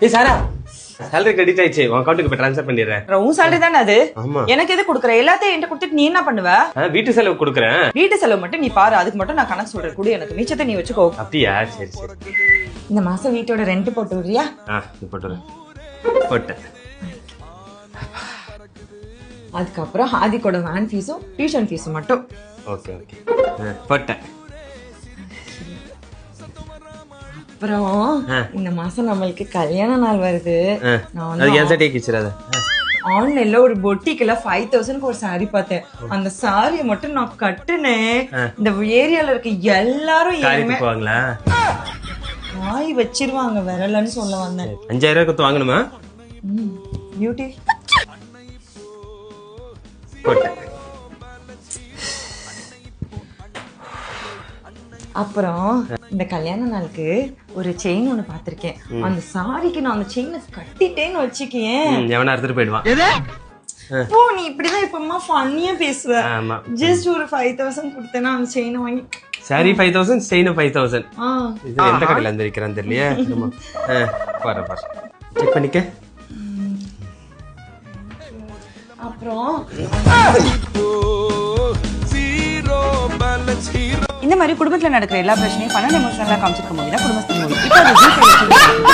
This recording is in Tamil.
ஏய் சாரா salary credit ஆயிடுச்சு உன் அக்கவுண்ட்க்கு போய் ட்ரான்ஸ்ஃபர் பண்ணிடுறேன். உன் salary தானே அது? ஆமா. எனக்கு எது குடுக்குற? எல்லாத்தையும் என்கிட்ட கொடுத்துட்டு நீ என்ன பண்ணுவ? வீட்டு செலவு கொடுக்குறேன். வீட்டு செலவு மட்டும் நீ பாரு, அதுக்கு மட்டும் நான் கணக்கு சொல்றேன். கூட எனக்கு மிச்சத்தை நீ வச்சுக்கோ. அப்படியா? சரி சரி. இந்த மாசம் வீட்டோட ரெண்ட் போட்டு விடுறியா? போட்டுறேன். போட்டேன். அதுக்கப்புறம் ஆதிக்கோட வேன் ஃபீஸும் டியூஷன் ஃபீஸும் மட்டும். Okay okay. போட்டேன். அப்புறம் இந்த மாசம் நம்மளுக்கு கல்யாண நாள் வருது. அது என்கிட்ட கிச்சிராத. ஆன்லைன்ல ஒரு பொட்டிக்குல 5000க்கு ஒரு சாரி பார்த்தேன். அந்த சாரியை மட்டும் நான் கட்டுனேன். இந்த ஏரியால இருக்க எல்லாரும் போவாங்களா? வாய் வச்சிருவாங்க விரலன்னு சொல்ல வந்தேன். 5000 கொடுத்து வாங்கணுமா? பியூட்டி போட்டேன். அப்புறம் இந்த கல்யாண நாளுக்கு ஒரு செயின் ஒண்ணு பாத்திருக்கேன். அந்த சாரிக்கு நான் அந்த செயினை கட்டிட்டேன்னு வச்சுக்கேன். எவனா எடுத்துட்டு போயிடுவான். ஓ நீ இப்படிதான் இப்பமா ஃபன்னியா பேசுவ. ஜஸ்ட் ஒரு 5000 கொடுத்தேன்னா அந்த செயினை வாங்கி. Sorry 5000, chain 5000. இது எந்த கடையில இருந்து விக்கிறான் தெரியலையே. பாரு பாரு செக் பண்ணிக்க. அப்புறம் இந்த மாதிரி குடும்பத்துல நடக்கிற எல்லா பிரச்சனையும் 12 எமோஷனலா காமிச்சிருக்க முடியும். குடும்பஸ்தன் மூவி இப்போ